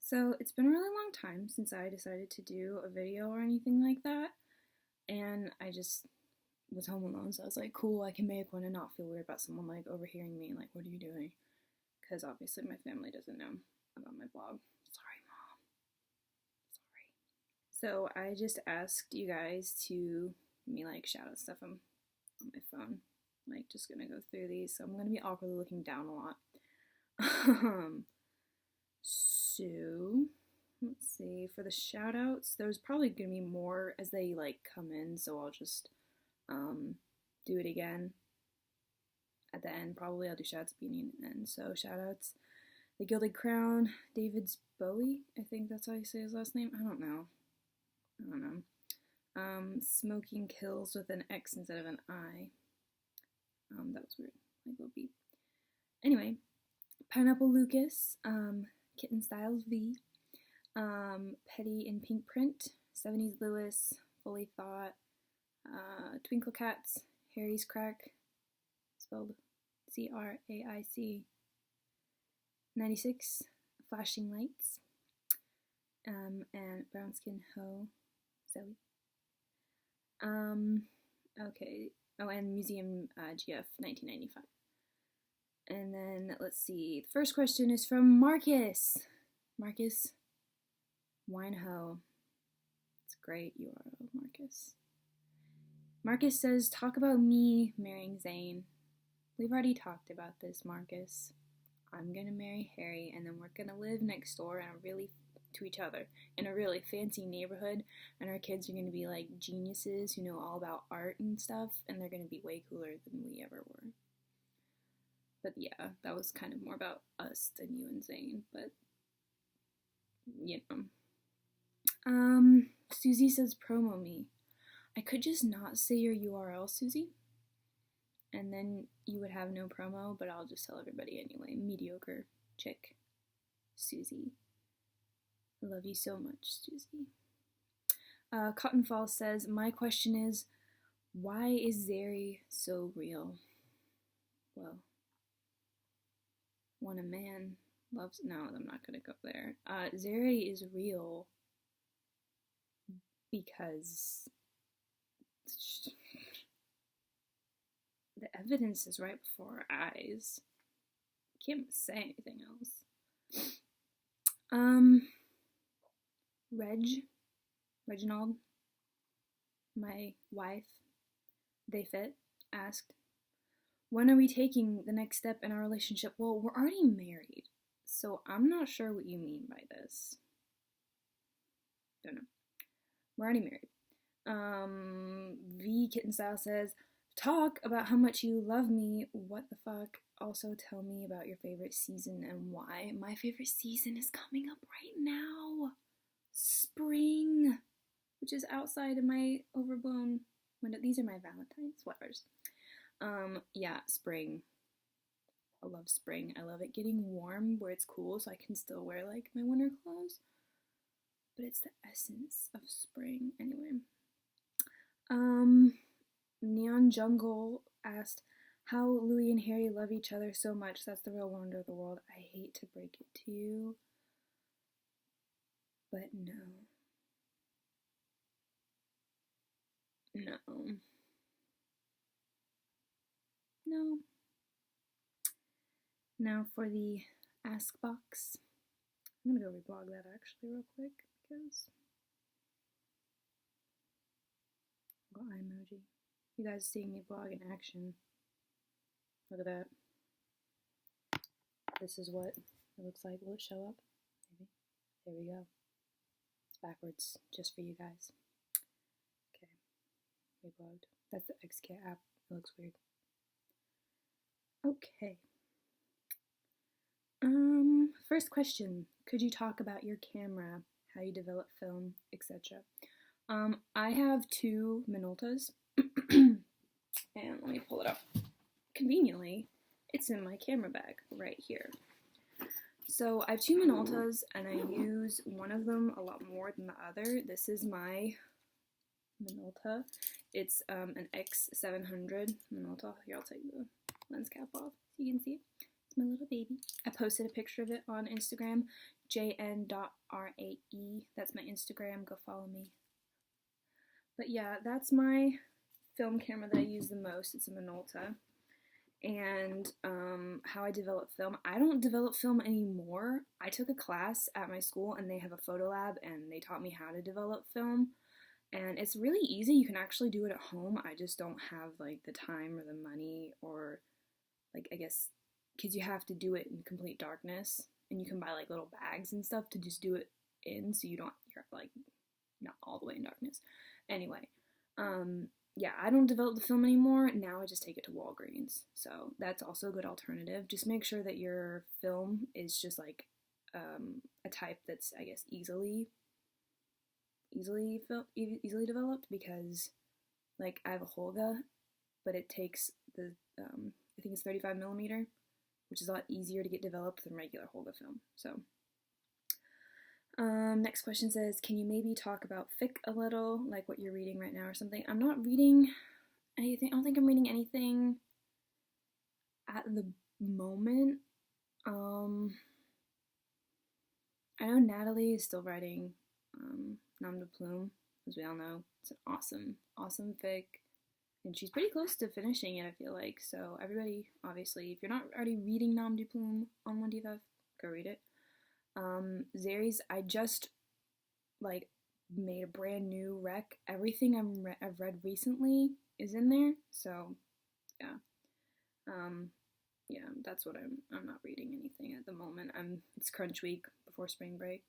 So it's been a really long time since I decided to do a video or anything like that, and I just was home alone, so I was like, cool, I can make one and not feel weird about someone like overhearing me, like, what are you doing? Because obviously my family doesn't know about my blog. Sorry, Mom. Sorry. So I just asked you guys to me like shout out stuff on my phone. Like, just gonna go through these, so I'm gonna be awkwardly looking down a lot. So let's see, for the shout outs, there's probably gonna be more as they like come in, so I'll just um do it again at the end. Probably I'll do shout outs at the beginning and end. So shout outs, the Gilded Crown, David's Bowie, I think that's how you say his last name. I don't know. Smoking Kills with an X instead of an I. That was weird. Like little beep. Anyway, Pineapple Lucas, Kitten Styles V, Petty in Pink Print, 70s Lewis, Fully Thought, Twinkle Cats, Harry's Crack, spelled Craic, 96, Flashing Lights, and Brown Skin Ho, Zoe. Okay, oh, and Museum GF 1995. And then let's see. The first question is from Marcus. Marcus Wineho. It's great URL, Marcus. Marcus says, talk about me marrying Zane. We've already talked about this, Marcus. I'm gonna marry Harry, and then we're gonna live next door to each other in a really fancy neighborhood, and our kids are gonna be like geniuses who know all about art and stuff, and they're gonna be way cooler than we ever were. But yeah, that was kind of more about us than you and Zane, but you know. Susie says promo me. I could just not say your URL, Susie, and then you would have no promo, but I'll just tell everybody anyway. Mediocre chick, Susie. I love you so much, Susie. Cotton Falls says, my question is, why is Zeri so real? Well, when a man loves... No, I'm not gonna go there. Zeri is real because the evidence is right before our eyes. Can't say anything else. Reginald, my wife, they fit, asked, when are we taking the next step in our relationship? Well, we're already married, so I'm not sure what you mean by this. Don't know. We're already married. V Kitten Style says, talk about how much you love me. What the fuck? Also tell me about your favorite season and why. My favorite season is coming up right now. Spring, which is outside of my overblown window. These are my Valentine's sweaters. Yeah, spring. I love spring. I love it getting warm where it's cool so I can still wear like my winter clothes. But it's the essence of spring. Anyway. Neon Jungle asked how Louis and Harry love each other so much. That's the real wonder of the world. I hate to break it to you, but no. Now for the ask box. I'm gonna go reblog that actually real quick because I've got emoji. You guys seeing me blog in action. Look at that. This is what it looks like. Will it show up? Maybe. There we go. It's backwards just for you guys. Okay. Reblogged. That's the XK app. It looks weird. Okay. First question. Could you talk about your camera, how you develop film, etc.? I have two Minoltas. And let me pull it up. Conveniently, it's in my camera bag right here. So I have two Minoltas, and I use one of them a lot more than the other. This is my Minolta. It's an X700 Minolta. Here, I'll take the lens cap off so you can see it. My little baby. I posted a picture of it on Instagram, jn.rae. That's my Instagram. Go follow me. But yeah, that's my film camera that I use the most. It's a Minolta. And how I develop film. I don't develop film anymore. I took a class at my school and they have a photo lab and they taught me how to develop film. And it's really easy. You can actually do it at home. I just don't have like the time or the money, or like, I guess, because you have to do it in complete darkness, and you can buy like little bags and stuff to just do it in, so you're like not all the way in darkness. Anyway, yeah, I don't develop the film anymore. Now I just take it to Walgreens. So that's also a good alternative. Just make sure that your film is just like a type that's, I guess, easily developed, because like I have a Holga, but it takes the I think it's 35 millimeter, which is a lot easier to get developed than regular Holga film. So next question says, can you maybe talk about fic a little, like what you're reading right now or something? I'm not reading anything. I don't think I'm reading anything at the moment. I know Natalie is still writing Nom de Plume, as we all know. It's an awesome fic, and she's pretty close to finishing it, I feel like. So everybody, obviously, if you're not already reading Nom de Plume on 1DFF, go read it. Zeres, I just like made a brand new rec. Everything I've read recently is in there. So yeah, yeah, that's what I'm not reading anything at the moment. It's crunch week before spring break.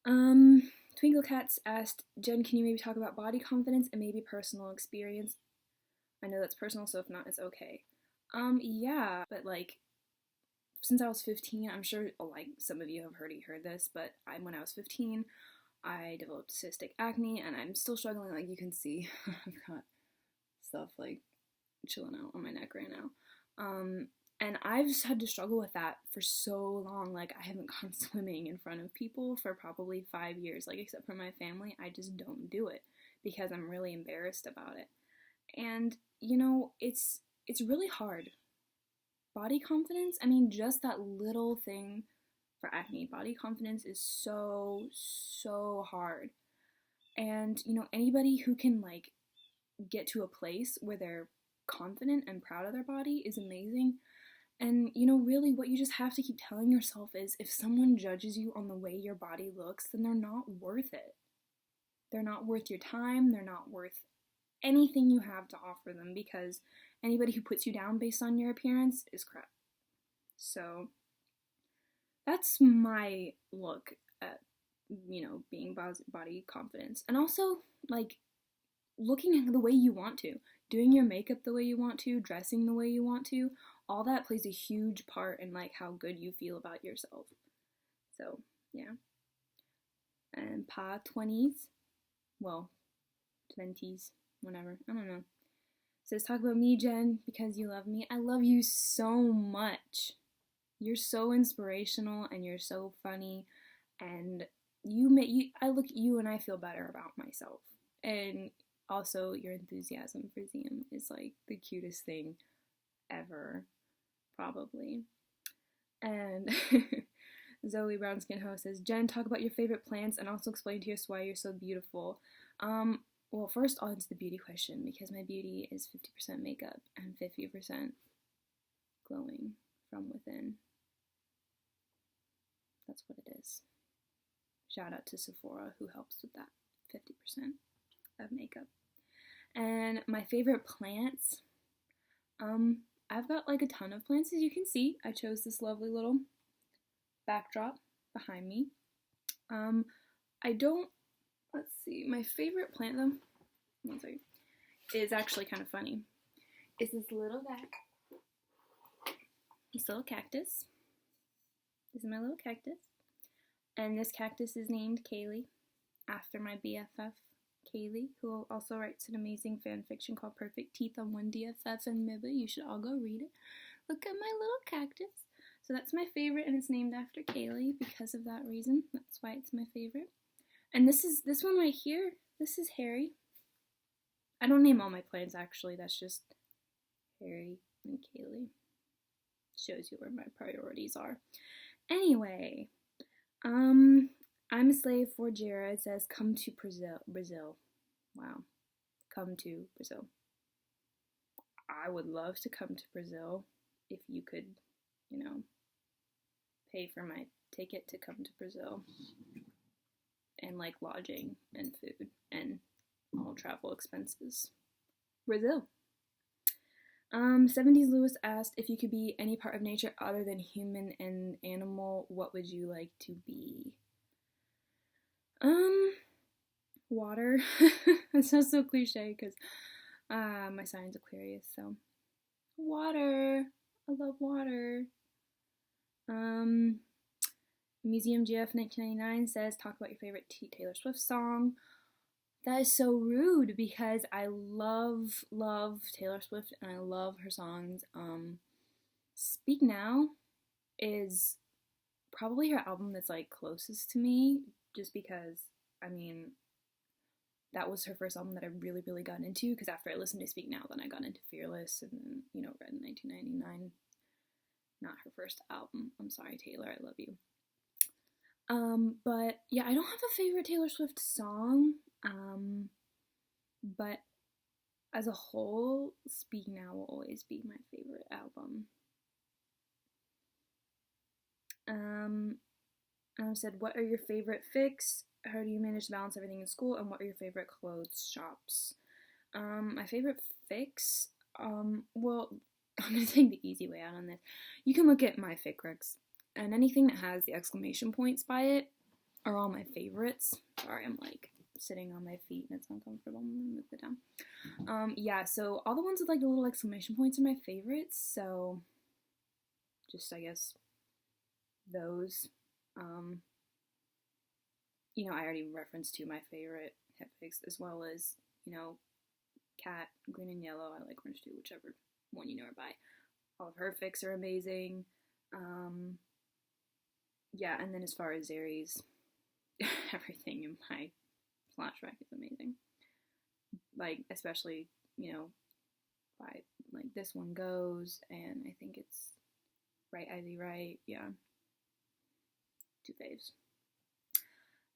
Twinkle Cats asked, Jen, can you maybe talk about body confidence and maybe personal experience? I know that's personal, so if not, it's okay. Yeah, but like, since I was 15, I'm sure like some of you have already heard this, but when I was 15, I developed cystic acne, and I'm still struggling. Like you can see, I've got stuff like chilling out on my neck right now. And I've just had to struggle with that for so long. Like I haven't gone swimming in front of people for probably 5 years, like except for my family. I just don't do it because I'm really embarrassed about it. And you know, it's really hard. Body confidence, I mean, just that little thing for acne, body confidence is so hard. And you know, anybody who can like get to a place where they're confident and proud of their body is amazing. And you know, really what you just have to keep telling yourself is, if someone judges you on the way your body looks, then they're not worth it. They're not worth your time. They're not worth anything you have to offer them, because anybody who puts you down based on your appearance is crap. So that's my look at, you know, being body confidence. And also like looking at the way you want to, doing your makeup the way you want to, dressing the way you want to, all that plays a huge part in like how good you feel about yourself. So yeah. And pa 20s, well, 20s, whatever, I don't know. Says, talk about me, Jen, because you love me. I love you so much. You're so inspirational and you're so funny, and I look at you and I feel better about myself. And also your enthusiasm for Zium is like the cutest thing ever, probably. And Zoe Brown Skin Ho says, Jen, talk about your favorite plants and also explain to us why you're so beautiful. Well, first I'll answer the beauty question, because my beauty is 50% makeup and 50% glowing from within. That's what it is. Shout out to Sephora, who helps with that 50% of makeup. And my favorite plants, I've got like a ton of plants, as you can see. I chose this lovely little backdrop behind me. Let's see, my favorite plant though, one second, is actually kind of funny. It's this little guy. This little cactus. This is my little cactus. And this cactus is named Kaylee, after my BFF, Kaylee, who also writes an amazing fan fiction called Perfect Teeth on 1DFF and Mibba. You should all go read it. Look at my little cactus. So that's my favorite, and it's named after Kaylee because of that reason. That's why it's my favorite. And this one right here, this is Harry. I don't name all my plants, actually. That's just Harry and Kaylee. shows you where my priorities are. Anyway, I'm a slave for Jera. It says, come to Brazil. Wow. Come to Brazil. I would love to come to Brazil if you could, pay for my ticket to come to Brazil. And like lodging and food and all travel expenses. Brazil. 70s Lewis asked, if you could be any part of nature other than human and animal, what would you like to be? Water. That sounds so cliche because my sign's Aquarius, so water. I love water. Museum GF 1999 says, talk about your favorite Taylor Swift song. That is so rude because I love Taylor Swift and I love her songs. Speak Now is probably her album that's like closest to me, just because, I mean, that was her first album that I really, really got into, because after I listened to Speak Now, then I got into Fearless and then, Red in 1999. Not her first album. I'm sorry, Taylor, I love you. But yeah, I don't have a favorite Taylor Swift song. But as a whole, Speak Now will always be my favorite album. I said, what are your favorite fics? How do you manage to balance everything in school? And what are your favorite clothes shops? My favorite fics, well, I'm gonna take the easy way out on this. You can look at my fic recs, and anything that has the exclamation points by it are all my favorites. Sorry, I'm like sitting on my feet and it's uncomfortable. I'm gonna move it down. Yeah, so all the ones with like the little exclamation points are my favorites. So just, I guess, those. I already referenced to my favorite hip fics, as well as, Cat, Green and Yellow. I like Orange too, whichever one you know her by. All of her fics are amazing. Yeah, and then as far as Aries, everything in my flashback is amazing. Like, especially, by, like, This One Goes, and I think it's Right Ivy Right, yeah. 2 faves.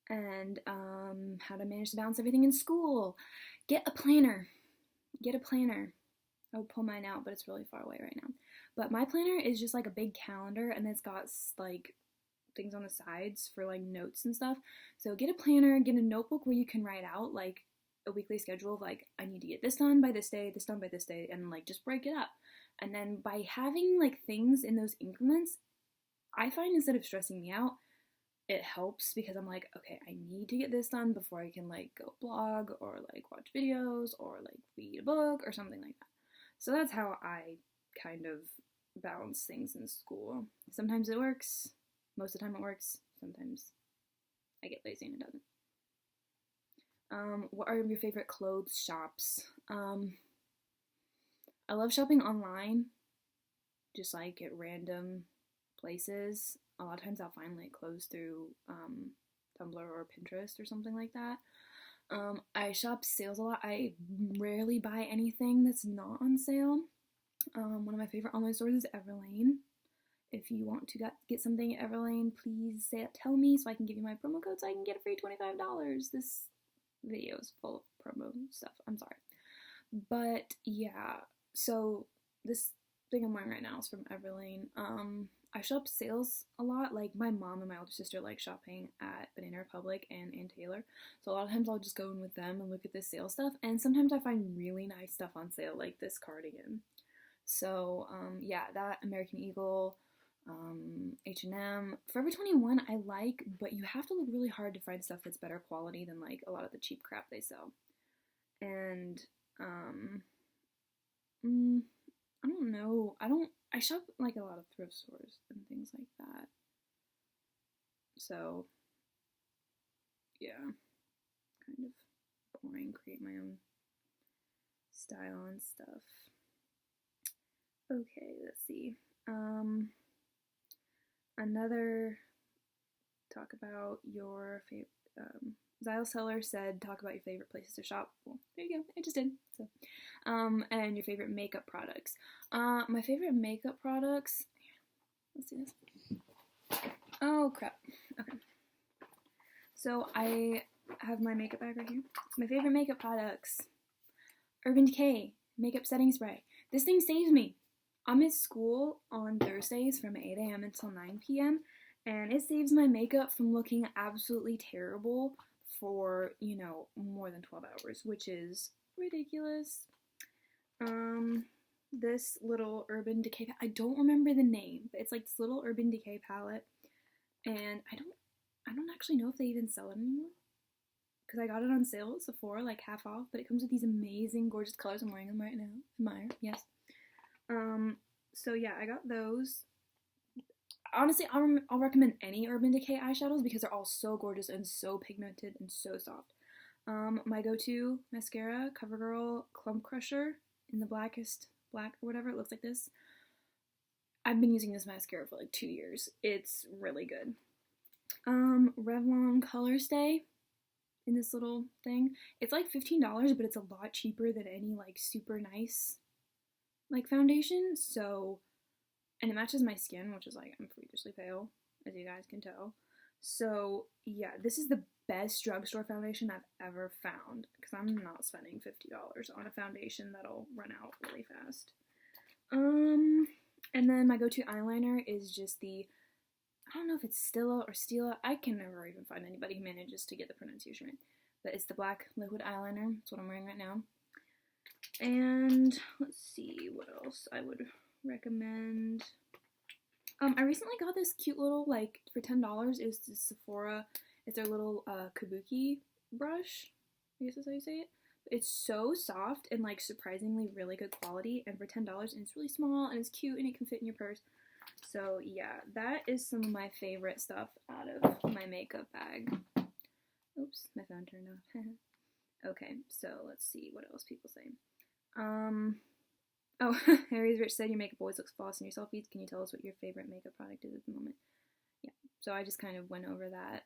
And, how to manage to balance everything in school. Get a planner. I would pull mine out, but it's really far away right now. But my planner is just like a big calendar, and it's got like things on the sides for like notes and stuff. So get a planner, get a notebook where you can write out like a weekly schedule of like, I need to get this done by this day, this done by this day, and like just break it up. And then by having like things in those increments, I find instead of stressing me out, it helps, because I'm like, okay, I need to get this done before I can like go blog or like watch videos or like read a book or something like that. So that's how I kind of balance things in school. Sometimes it works. Most of the time it works. Sometimes I get lazy and it doesn't. What are your favorite clothes shops? I love shopping online, just like at random places. A lot of times I'll find like clothes through Tumblr or Pinterest or something like that. I shop sales a lot. I rarely buy anything that's not on sale. One of my favorite online stores is Everlane. If you want to get something at Everlane, please tell me so I can give you my promo code so I can get a free $25. This video is full of promo stuff. I'm sorry. But yeah, so this thing I'm wearing right now is from Everlane. I shop sales a lot. Like, my mom and my older sister like shopping at Banana Republic and Ann Taylor. So a lot of times I'll just go in with them and look at the sale stuff. And sometimes I find really nice stuff on sale, like this cardigan. So, yeah, that, American Eagle, H&M. Forever 21 I like, but you have to look really hard to find stuff that's better quality than like a lot of the cheap crap they sell. And, I don't know. I shop like a lot of thrift stores and things like that. So, yeah, kind of boring, create my own style and stuff. Okay, let's see. Another talk about your favorite, Zyle Seller said, talk about your favorite places to shop. Well, there you go, I just did. So, and your favorite makeup products. My favorite makeup products, Let's do this. Oh crap. Okay. So I have my makeup bag right here. My favorite makeup products. Urban Decay makeup setting spray. This thing saves me. I'm at school on Thursdays from 8 a.m. until 9 p.m. and it saves my makeup from looking absolutely terrible for, more than 12 hours, which is ridiculous. This little Urban Decay, I don't remember the name, but it's like this little Urban Decay palette, and I don't actually know if they even sell it anymore, because I got it on sale at Sephora, like half off, but it comes with these amazing, gorgeous colors. I'm wearing them right now. Admire, yes. So yeah, I got those. Honestly, I'll recommend any Urban Decay eyeshadows because they're all so gorgeous and so pigmented and so soft. My go-to mascara, CoverGirl Clump Crusher in the blackest black or whatever. It looks like this. I've been using this mascara for like 2 years. It's really good. Revlon Color Stay in this little thing. It's like $15, but it's a lot cheaper than any like super nice like foundation. So, and it matches my skin, which is like, I'm freakishly pale, as you guys can tell. So yeah, this is the best drugstore foundation I've ever found, because I'm not spending $50 on a foundation that'll run out really fast. And then my go-to eyeliner is just the, I don't know if it's Stila or Stila. I can never even find anybody who manages to get the pronunciation right. But it's the black liquid eyeliner. That's what I'm wearing right now. And let's see what else I would recommend. I recently got this cute little, like, for $10. It was the Sephora. It's their little kabuki brush. I guess that's how you say it. It's so soft and, like, surprisingly really good quality. And for $10, and it's really small and it's cute and it can fit in your purse. So yeah, that is some of my favorite stuff out of my makeup bag. Oops, my phone turned off. Okay, so let's see what else people say. Oh, Harry's Rich said your makeup always looks flawless in your selfies. Can you tell us what your favorite makeup product is at the moment? Yeah, so I just kind of went over that.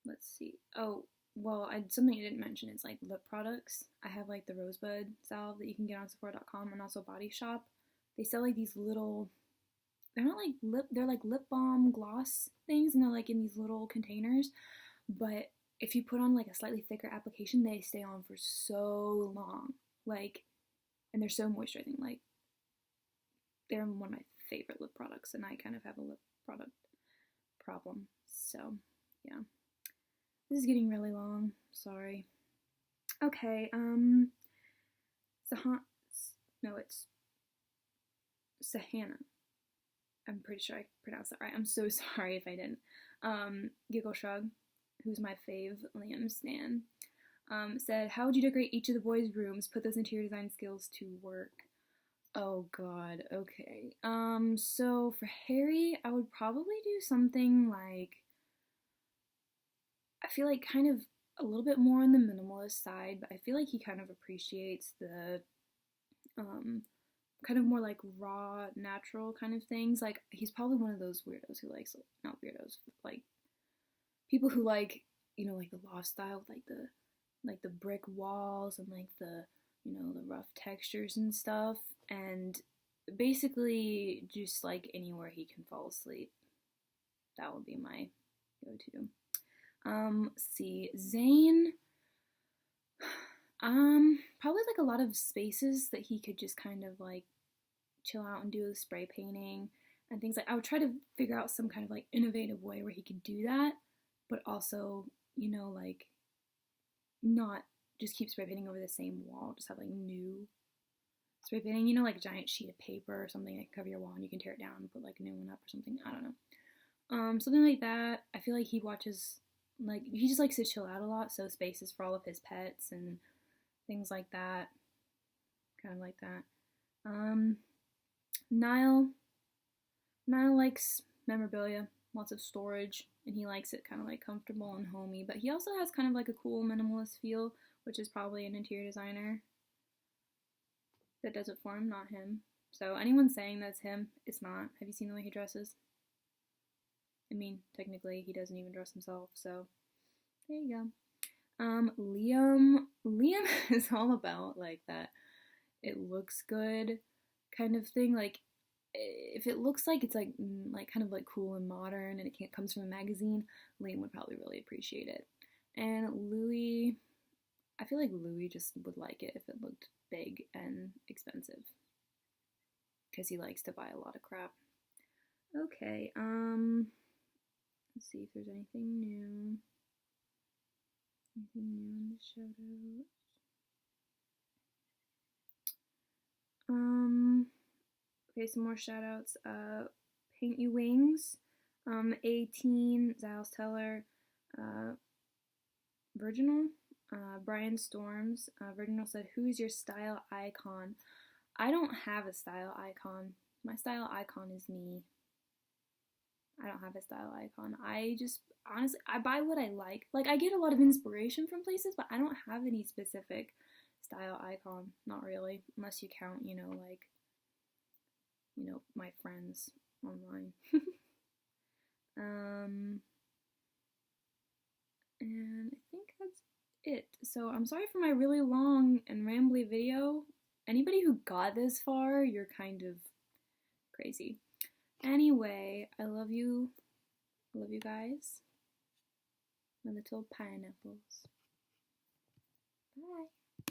Let's see. Oh, well, something I didn't mention is like lip products. I have like the Rosebud salve that you can get on Sephora.com and also Body Shop. They sell like these little, they're not like they're like lip balm gloss things, and they're like in these little containers. But if you put on like a slightly thicker application, they stay on for so long. Like, and they're so moisturizing. Like, they're one of my favorite lip products, and I kind of have a lip product problem. So, yeah. This is getting really long. Sorry. Okay, it's Sahana. I'm pretty sure I pronounced that right. I'm so sorry if I didn't. Giggle Shrug, who's my fave Liam stan, said, how would you decorate each of the boys' rooms? Put those interior design skills to work. Oh god, okay. So for Harry, I would probably do something like, I feel like kind of a little bit more on the minimalist side, but I feel like he kind of appreciates the, kind of more like raw, natural kind of things. Like, he's probably one of those weirdos who likes, not weirdos, like people who like, like the loft style with like the brick walls and like the, the rough textures and stuff. And basically just like anywhere he can fall asleep. That would be my go-to. See, Zane, probably like a lot of spaces that he could just kind of like chill out and do the spray painting and things. Like, I would try to figure out some kind of like innovative way where he could do that, but also, like not just keep spray painting over the same wall, just have like new spray painting, like a giant sheet of paper or something that can cover your wall and you can tear it down and put like a new one up or something. I don't know. Something like that. I feel like he watches, like, he just likes to chill out a lot, so spaces for all of his pets and things like that. Kind of like that. Niall likes memorabilia, lots of storage, and he likes it kind of like comfortable and homey, but he also has kind of like a cool minimalist feel, which is probably an interior designer that does it for him, not him. So anyone saying that's him, it's not. Have you seen the way he dresses? I mean, technically, he doesn't even dress himself, so there you go. Liam is all about, like, that it looks good kind of thing. Like, if it looks like it's like kind of like cool and modern and it comes from a magazine, Liam would probably really appreciate it. And Louis, I feel like Louis just would like it if it looked big and expensive because he likes to buy a lot of crap. Okay, let's see if there's anything new. Anything new in the shout out? Okay, some more shout outs. Paint You Wings, 18, Giles Teller, Virginal, Brian Storms. Virginal said, "Who's your style icon?" I don't have a style icon. My style icon is me. I don't have a style icon. I just, honestly, I buy what I like. Like, I get a lot of inspiration from places, but I don't have any specific style icon. Not really. Unless you count, like, my friends online. And I think that's it. So I'm sorry for my really long and rambly video. Anybody who got this far, you're kind of crazy. Anyway, I love you. I love you guys. My little pineapples. Bye.